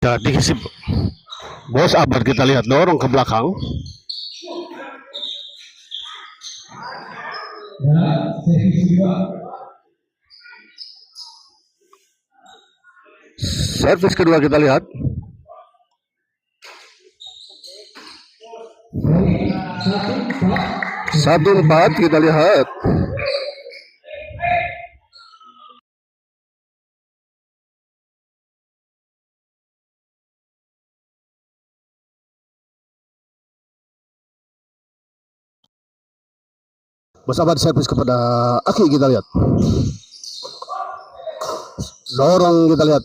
Kita dikisi bos abad, kita lihat dorong ke belakang. Servis kedua kita lihat. Satu empat kita lihat. Bos abad servis kepada Aki, kita lihat. Dorong kita lihat.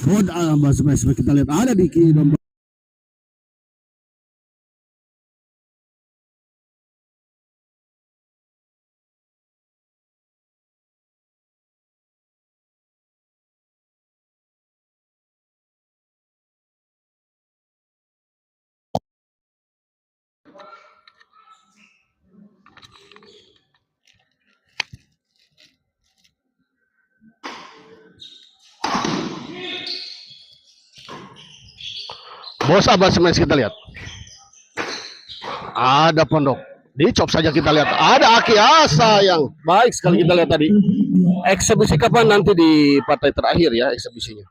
Ford kita lihat ada di kiri. Bos abad semen, kita lihat. Ada Pondok. Dicop saja kita lihat. Ada Aki, sayang. Baik sekali kita lihat tadi. Eksebisi kapan nanti di partai terakhir ya eksebisinya.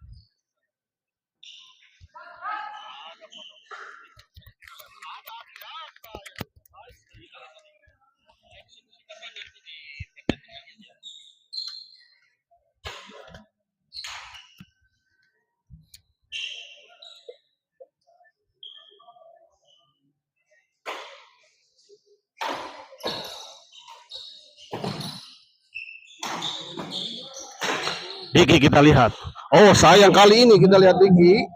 Diki kita lihat. Oh sayang, kali ini kita lihat Diki.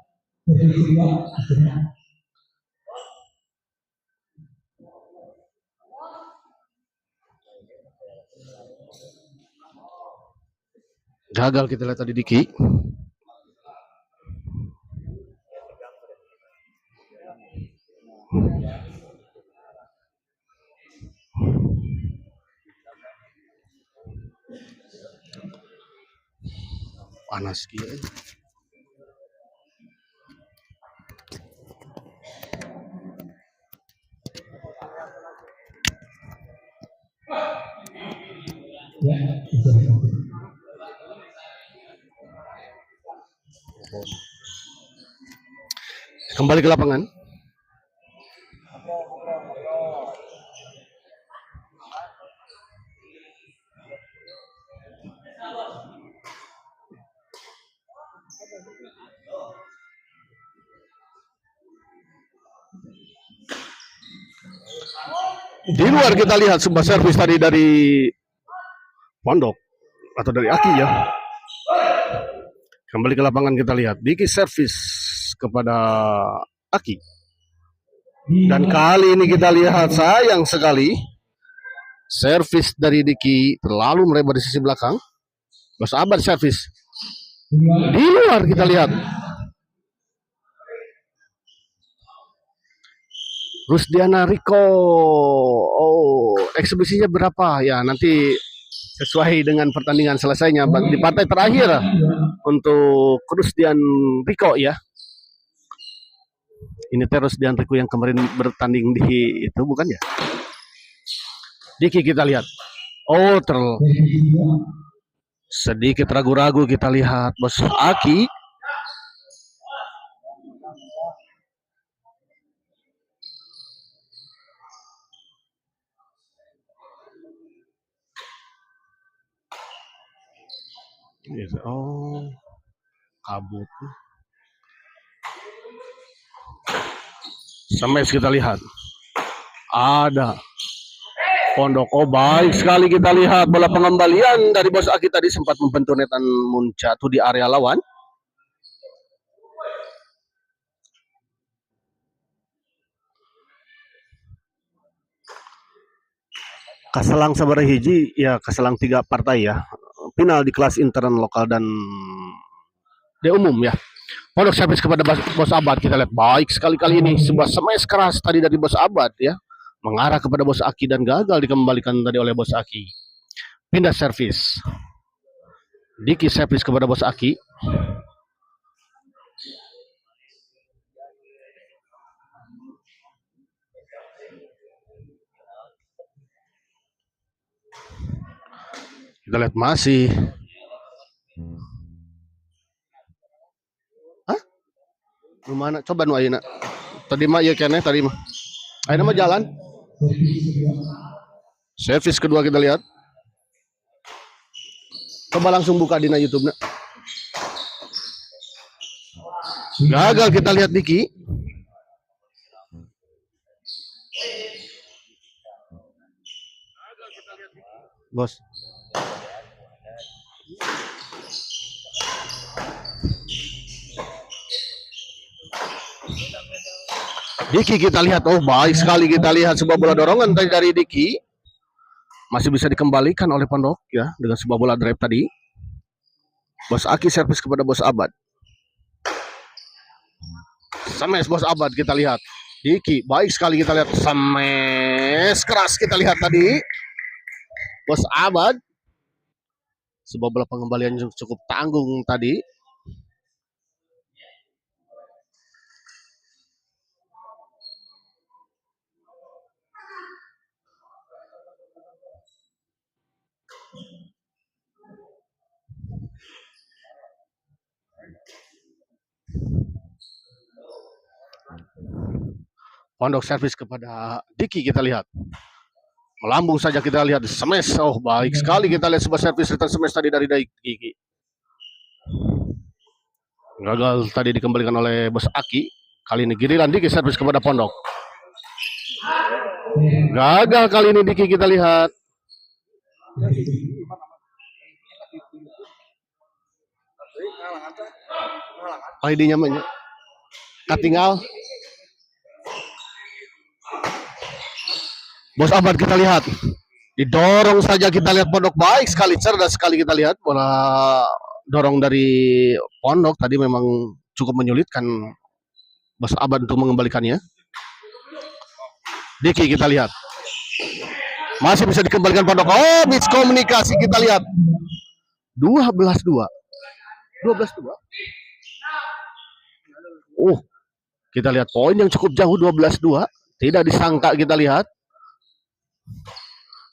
Gagal kita lihat tadi Diki. Panas kia. Kembali ke lapangan. Di luar kita lihat sebuah servis tadi dari Pondok atau dari Aki ya. Kembali ke lapangan kita lihat Diki servis kepada Aki. Dan kali ini kita lihat sayang sekali servis dari Diki terlalu melebar di sisi belakang. Bos abad servis. Di luar kita lihat. Rusdiana Riko. Oh, eksebisinya berapa ya? Nanti sesuai dengan pertandingan selesainya di partai terakhir untuk Rusdian Riko ya. Ini Rusdian Riko yang kemarin bertanding di itu bukan ya? Diki kita lihat. Oh, sedikit ragu-ragu kita lihat Bos Aki. Oh, kabut. Sampai kita lihat ada Pondok. Oh, baik sekali kita lihat bola pengembalian dari Bos Aki tadi sempat membentur netan jatuh di area lawan. Kaselang sabar hiji ya, kaselang 3 partai ya. Final di kelas intern lokal dan di umum ya. Pondok servis kepada Bos Abad, kita lihat baik sekali kali ini sebuah smash keras tadi dari Bos Abad ya, mengarah kepada Bos Aki dan gagal dikembalikan tadi oleh Bos Aki. Pindah servis, Diki servis kepada Bos Aki. Kita lihat masih. Hah? Gimana? Coba nu ayeuna. Tadi mah ya kene tadi mah. Ayeuna mah jalan. Servis kedua kita lihat. Coba langsung buka di YouTube-na. Gagal kita lihat Diki. Bos. Diki kita lihat, oh baik sekali kita lihat sebuah bola dorongan tadi dari Diki. Masih bisa dikembalikan oleh Pondok ya dengan sebuah bola drive tadi. Bos Aki servis kepada Bos Abad. Smash Bos Abad kita lihat. Diki baik sekali kita lihat, smash keras kita lihat tadi. Bos Abad. Sebuah bola pengembalian yang cukup tanggung tadi. Pondok servis kepada Diki kita lihat. Melambung saja kita lihat smash. Oh baik sekali kita lihat sebuah servis return smash tadi dari Diki. Gagal tadi dikembalikan oleh Bos Aki. Kali ini giliran Diki servis kepada Pondok. Gagal kali ini Diki kita lihat. ID-nya mana? Katinggal. Bos Abad kita lihat. Didorong saja kita lihat Pondok baik sekali, cerdas sekali kita lihat bola dorong dari Pondok tadi memang cukup menyulitkan Bos Abad untuk mengembalikannya. Diki kita lihat. Masih bisa dikembalikan Pondok. Oh, miskomunikasi kita lihat. 12-2. 12-2. Oh, kita lihat poin yang cukup jauh 12-2. Tidak disangka kita lihat.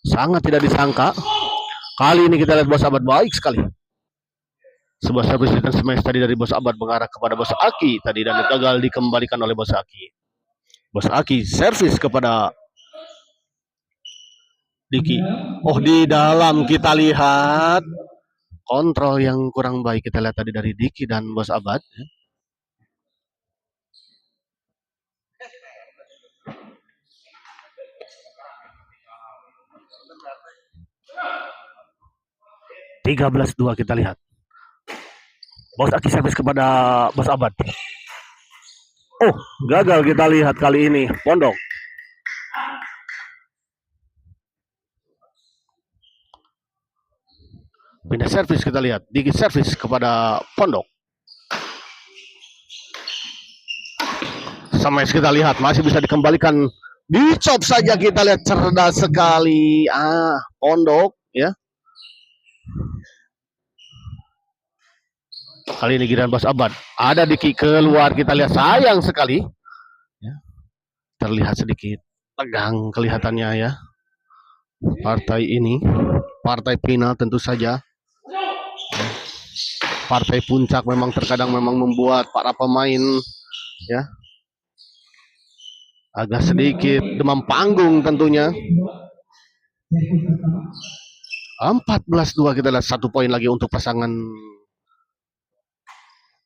Sangat tidak disangka. Kali ini kita lihat Bos Abad baik sekali. Sebuah servis return smash tadi dari Bos Abad mengarah kepada Bos Aki tadi dan gagal dikembalikan oleh Bos Aki. Bos Aki servis kepada Diki. Oh, di dalam kita lihat kontrol yang kurang baik kita lihat tadi dari Diki dan Bos Abad. 13-2 kita lihat. Bos Aki servis kepada Bos Abad. Oh, gagal kita lihat kali ini Pondok. Pindah servis kita lihat. Diki servis kepada Pondok. Smash kita lihat masih bisa dikembalikan. Dicop saja kita lihat, cerdas sekali. Pondok ya. Kali ini giliran Bos Abad. Ada Diki keluar kita lihat, sayang sekali. Ya. Terlihat sedikit tegang kelihatannya ya. Partai ini, partai final tentu saja. Partai puncak memang terkadang memang membuat para pemain ya agak sedikit demam panggung tentunya. 14-2 kita lihat, 1 poin lagi untuk pasangan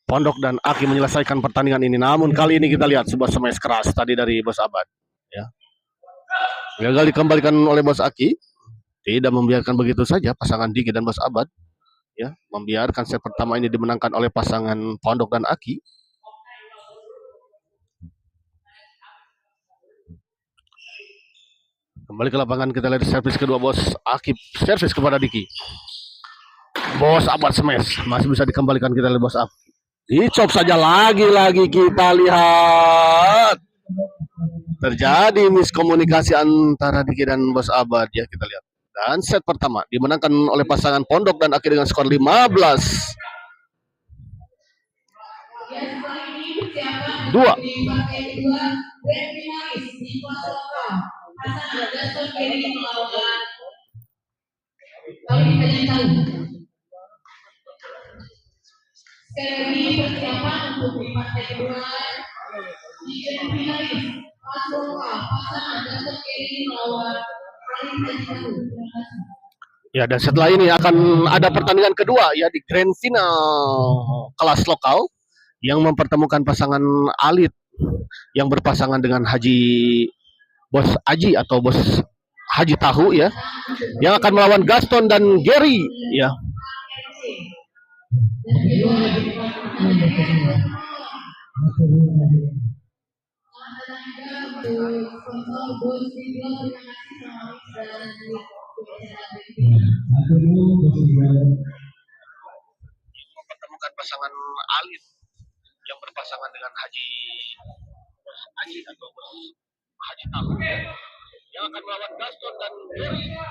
Pondok dan Aki menyelesaikan pertandingan ini. Namun kali ini kita lihat sebuah smash keras tadi dari Bos Abad. Ya. Gagal dikembalikan oleh Bos Aki. Tidak membiarkan begitu saja pasangan Diki dan Bos Abad. Ya, membiarkan set pertama ini dimenangkan oleh pasangan Pondok dan Aki. Kembali ke lapangan, kita lihat servis kedua Bos Aki, servis kepada Diki. Bos Abad smash, masih bisa dikembalikan, kita lihat Bos Abad. Dicop saja, lagi-lagi kita lihat terjadi miskomunikasi antara Diki dan Bos Abad ya, kita lihat. Dan set pertama dimenangkan oleh pasangan Pondok dan Aki dengan skor 15. Dua. Sekali lagi persiapan untuk di partai kedua di finalis pasangan Dasar Kiri melawan ya, dan setelah ini akan ada pertandingan kedua ya di grand final kelas lokal yang mempertemukan pasangan Alit yang berpasangan dengan Bos Aji atau Bos Haji Tahu ya, yang akan melawan Gaston dan Gary ya. Mempertemukan pasangan Alit yang berpasangan dengan Bos Aji atau Bos Haji Tahu yang akan melawan Gaston dan Gary ya.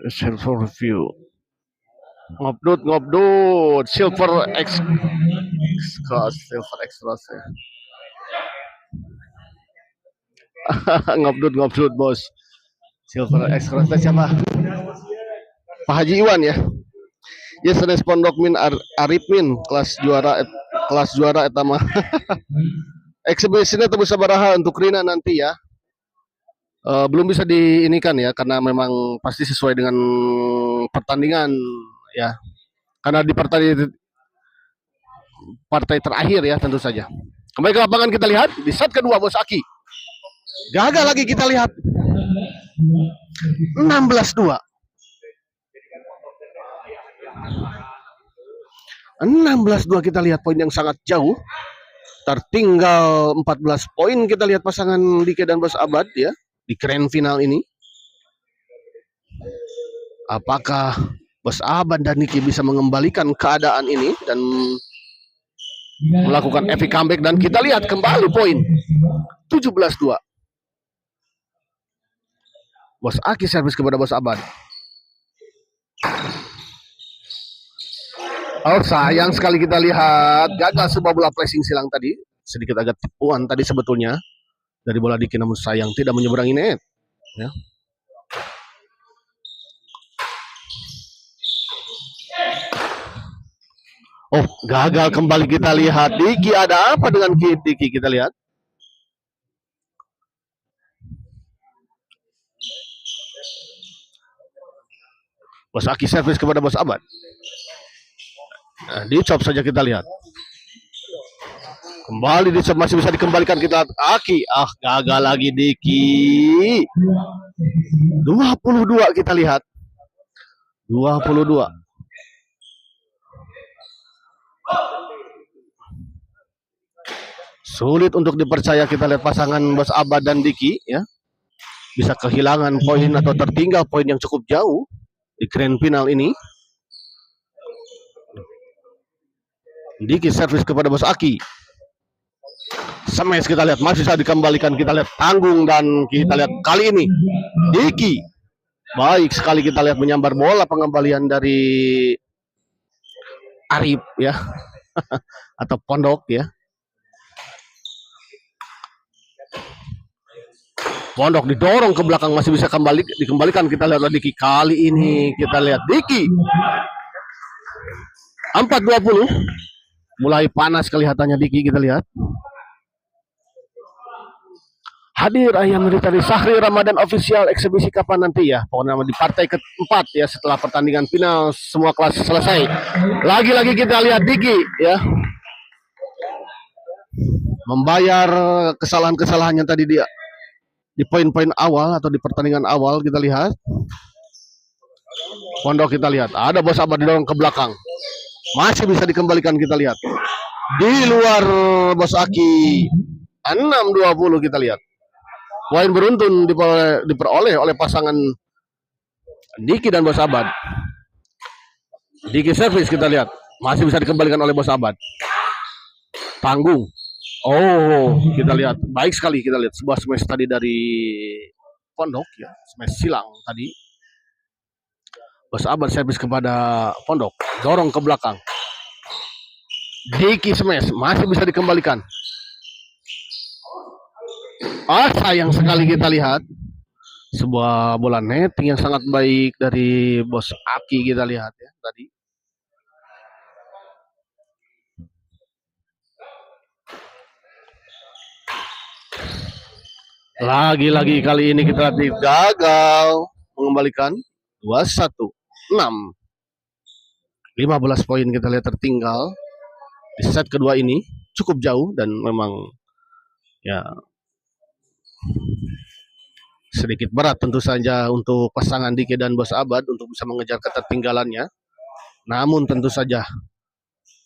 Silver review. Ngobdut silver silver extra ya. ngobdut bos. Silver extra siapa? Pak Haji Iwan ya. Yes, Pondok Min Arif Min kelas juara etama. Eksibisinya tebus sabaraha untuk Rina nanti ya. Belum bisa diinikan ya karena memang pasti sesuai dengan pertandingan ya. Karena di partai terakhir ya tentu saja. Kembali ke lapangan, kita lihat di set kedua Bos Aki. Gagal lagi, kita lihat 16-2. 16-2 kita lihat, poin yang sangat jauh. Tertinggal 14 poin kita lihat pasangan Diki dan Bos Abad ya di grand final ini. Apakah Bos Abad dan Diki bisa mengembalikan keadaan ini dan melakukan epic comeback, dan kita lihat kembali poin 17-2. Bos Aki servis kepada Bos Abad. Oh, sayang sekali kita lihat gagal sebuah bola flashing silang tadi. Sedikit agak tipuan tadi sebetulnya dari bola Diki, namun sayang tidak menyeberangi net ya. Oh, gagal kembali, kita lihat Diki, ada apa dengan Diki, kita lihat. Bos Aki servis kepada Bos Abad. Nah, dicop saja, kita lihat. Kembali dicop, masih bisa dikembalikan, kita lihat Aki. Gagal lagi Diki. 22 kita lihat. 22. Sulit untuk dipercaya, kita lihat pasangan Bos Abad dan Diki ya. Bisa kehilangan poin atau tertinggal poin yang cukup jauh di grand final ini. Diki servis kepada Bos Aki. Smash, kita lihat masih bisa dikembalikan, kita lihat tanggung, dan kita lihat kali ini Diki baik sekali, kita lihat menyambar bola pengembalian dari Arif ya atau Pondok ya. Pondok didorong ke belakang, masih bisa dikembalikan, kita lihat Diki. Kali ini kita lihat Diki 4-20. Mulai panas kelihatannya Diki, kita lihat. Hadir ayam militer Sahri Ramadan official eksibisi kapan nanti ya? Pokoknya di partai keempat ya, setelah pertandingan final semua kelas selesai. Lagi-lagi kita lihat Diki ya, membayar kesalahan-kesalahannya tadi dia di poin-poin awal atau di pertandingan awal. Kita lihat Pondok, kita lihat ada Bos Abad didorong ke belakang, masih bisa dikembalikan. Kita lihat di luar Bos Aki 6-20. Kita lihat poin beruntun diperoleh oleh pasangan Diki dan Bos Abad. Diki servis, kita lihat masih bisa dikembalikan oleh Bos Abad. Tanggung. Oh, kita lihat baik sekali. Kita lihat sebuah smash tadi dari Pondok ya, smash silang tadi. Bos Abad servis kepada Pondok, dorong ke belakang. Diki smash masih bisa dikembalikan. Sayang sekali. Kita lihat sebuah bola netting yang sangat baik dari Bos Aki. Kita lihat ya tadi. Lagi-lagi kali ini kita gagal mengembalikan 21-6. 15 poin kita lihat tertinggal di set kedua ini, cukup jauh dan memang ya sedikit berat tentu saja untuk pasangan Diki dan Bos Abad untuk bisa mengejar ketertinggalannya. Namun tentu saja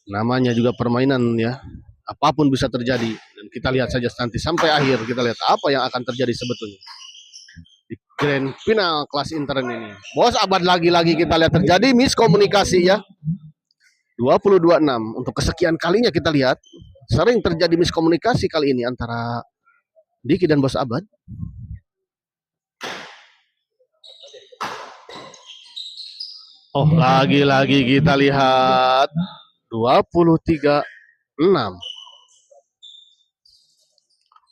namanya juga permainan ya, apapun bisa terjadi, dan kita lihat saja nanti sampai akhir. Kita lihat apa yang akan terjadi sebetulnya di grand final kelas intern ini. Bos Abad lagi-lagi kita lihat terjadi miskomunikasi ya, 22-6 untuk kesekian kalinya. Kita lihat sering terjadi miskomunikasi kali ini antara Diki dan Bos Abad. Lagi-lagi kita lihat 23-6.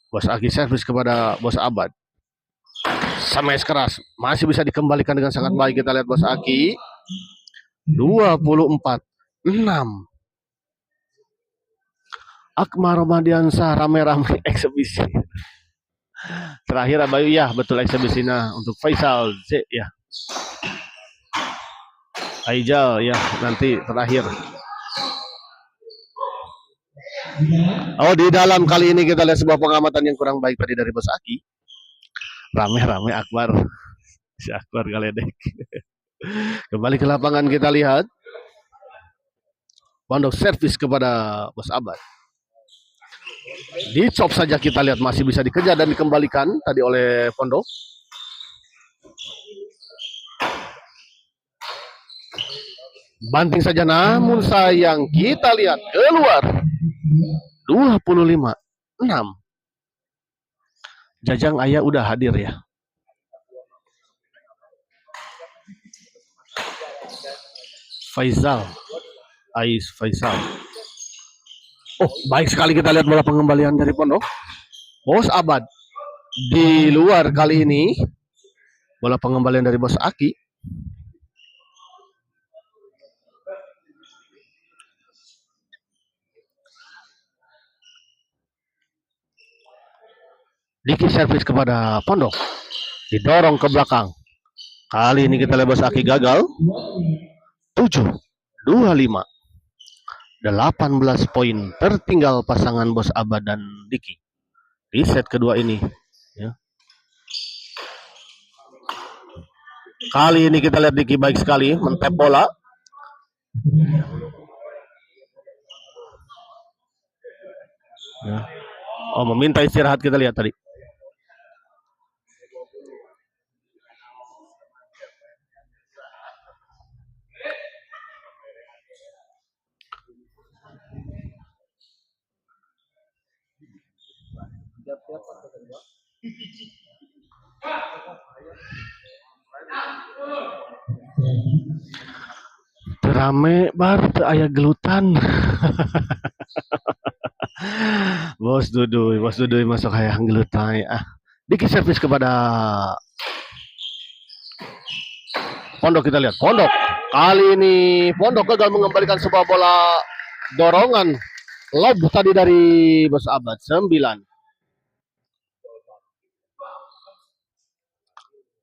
Bos Aki servis kepada Bos Abad. Smash keras masih bisa dikembalikan dengan sangat baik. Kita lihat Bos Aki 24-6. Akmal Romadiansyah rame-rame eksibisi. Terakhir Abayu ya, betul eksibisinya untuk Faisal Z ya. Aijal ya, nanti terakhir. Di dalam kali ini kita lihat sebuah pengamatan yang kurang baik tadi dari Bos Aki. Rame-rame Akbar. Si Akbar galedek. Kembali ke lapangan, kita lihat Pondok servis kepada Bos Abad. Dicop saja, kita lihat masih bisa dikejar dan dikembalikan tadi oleh Pondok. Banting saja, namun sayang kita lihat keluar 25-6. Jajang Ayah udah hadir ya. Faisal, Faisal. Baik sekali kita lihat bola pengembalian dari Pondok. Bos Abad di luar kali ini. Bola pengembalian dari Bos Aki. Diki servis kepada Pondok, didorong ke belakang. Kali ini kita lihat Bos Aki gagal. 7-25. 18 poin tertinggal pasangan Bos Abad dan Diki di set kedua ini ya. Kali ini kita lihat Diki baik sekali mentap bola. Ya. Meminta istirahat, kita lihat tadi. Rame baru ayah gelutan. Bos Duduy masuk ayah gelutan ya. Diki servis kepada Pondok, kita lihat Pondok Kali ini Pondok gagal mengembalikan sebuah bola dorongan lob tadi dari Bos Abad 9.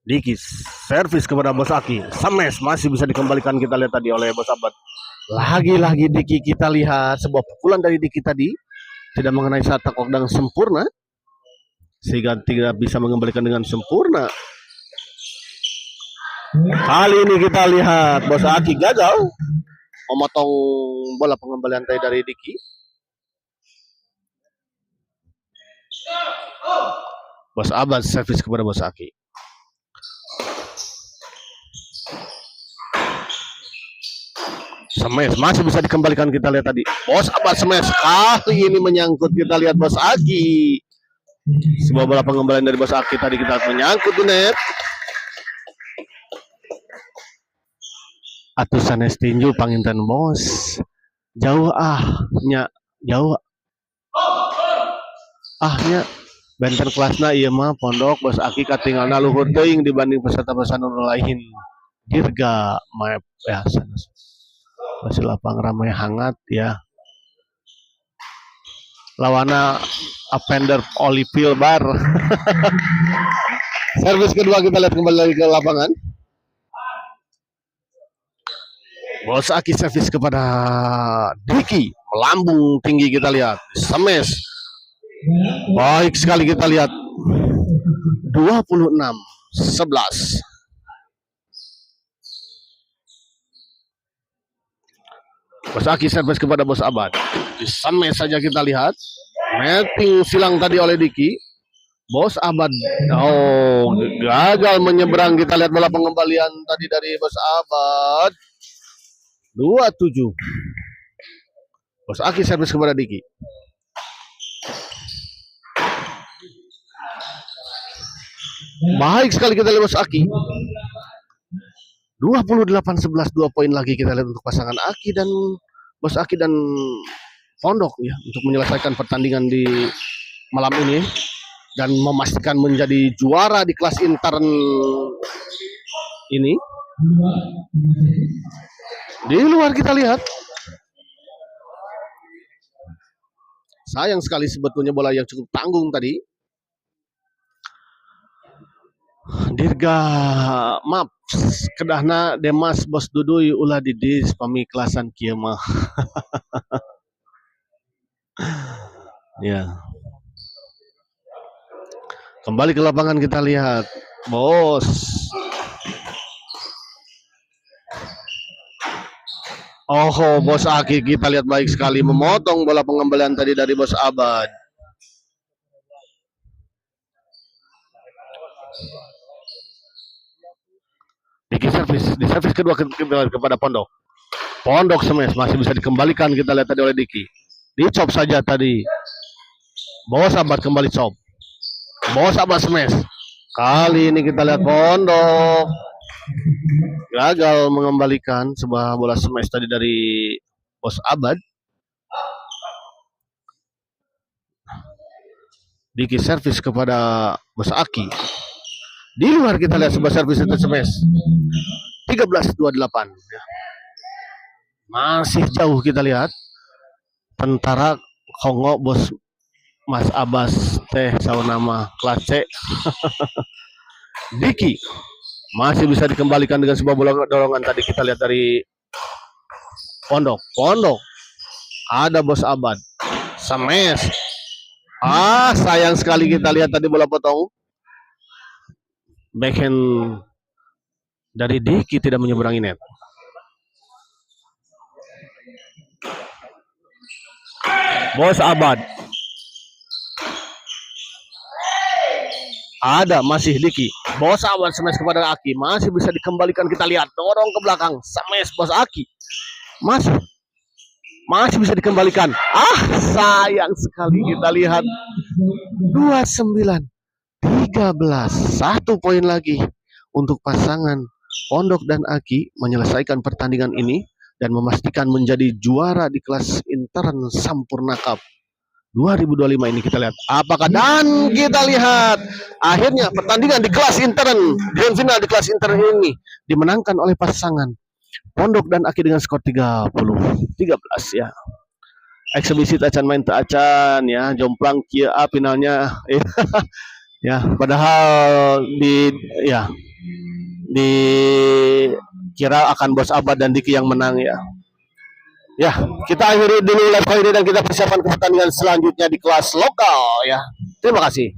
Diki servis kepada Bos Aki. Smash masih bisa dikembalikan, kita lihat tadi oleh Bos Abad. Lagi-lagi Diki, kita lihat sebuah pukulan dari Diki tadi tidak mengenai satak dengan sempurna, sehingga tidak bisa mengembalikan dengan sempurna. Kali ini kita lihat Bos Aki gagal memotong bola pengembalian tadi dari Diki. Bos Abad servis kepada Bos Aki. Smash masih bisa dikembalikan, kita lihat tadi. Bos Abad smash kali ini menyangkut, kita lihat Bos Aki. Sebuah bola pengembalian dari Bos Aki tadi kita menyangkut di net. Atusan tinju panginten Bos. Jauh nya jauh. Nya benten kelasna ieu mah Pondok Bos Aki katinggalna luhur teuing dibanding peserta-peserta lain. Dirga map ya sanes. Masih lapang ramai hangat ya. Lawana Appender Olivia Bar. Servis kedua kita lihat kembali lagi ke lapangan. Bos Aki servis kepada Diki, melambung tinggi, kita lihat. Smash. Baik sekali, kita lihat. 26-11. Bos Aki servis kepada Bos Abad. Di smash saja kita lihat. Netting silang tadi oleh Diki. Bos Abad gagal menyeberang, kita lihat bola pengembalian tadi dari Bos Abad. 27. Bos Aki servis kepada Diki. Baik sekali, kita lihat Bos Aki. 28-11, 2 poin lagi kita lihat untuk pasangan Aki dan Bos Aki dan Pondok ya, untuk menyelesaikan pertandingan di malam ini dan memastikan menjadi juara di kelas intern ini. Di luar kita lihat, sayang sekali sebetulnya bola yang cukup tanggung tadi. Dirga map kedahna Demas Bos Duduy ulah didis pamiklasan kieu mah. Ya. Kembali ke lapangan kita lihat, Bos. Bos Aki kita lihat baik sekali memotong bola pengembalian tadi dari Bos Abad. Diki di servis kedua kepada Pondok. Pondok smash masih bisa dikembalikan, kita lihat tadi oleh Diki. Dicop saja tadi. Bos Abad kembali cop. Bos Abad smash. Kali ini kita lihat Pondok gagal mengembalikan sebuah bola smash tadi dari Bos Abad. Diki servis kepada Bos Aki. Di luar kita lihat sebuah servis itu smash. 13-28. Masih jauh kita lihat. Tentara Kongo Bos Mas Abbas teh saunama kelas C. Diki masih bisa dikembalikan dengan sebuah bola dorongan tadi kita lihat dari Pondok. Ada Bos Abad. Smash. Sayang sekali, kita lihat tadi bola potong. Backhand dari Diki tidak menyeberangi net. Bos Abad. Ada masih Diki. Bos Abad smash kepada Aki. Masih bisa dikembalikan, kita lihat. Dorong ke belakang. Smash Bos Aki. Masih bisa dikembalikan. Sayang sekali, kita lihat. 29-13. 1 poin lagi untuk pasangan Pondok dan Aki menyelesaikan pertandingan ini dan memastikan menjadi juara di kelas intern Sampurna Cup 2025 ini. Kita lihat apakah, dan kita lihat akhirnya pertandingan di kelas intern, grand final di kelas intern ini dimenangkan oleh pasangan Pondok dan Aki dengan skor 30-13 ya. Eksebisi tacan main tacan ya, jomplang kia finalnya ya, padahal di kira akan Bos Abad dan Diki yang menang ya. Ya, kita akhiri dulu live kali ini dan kita persiapan ke pertandingan selanjutnya di kelas lokal ya. Terima kasih.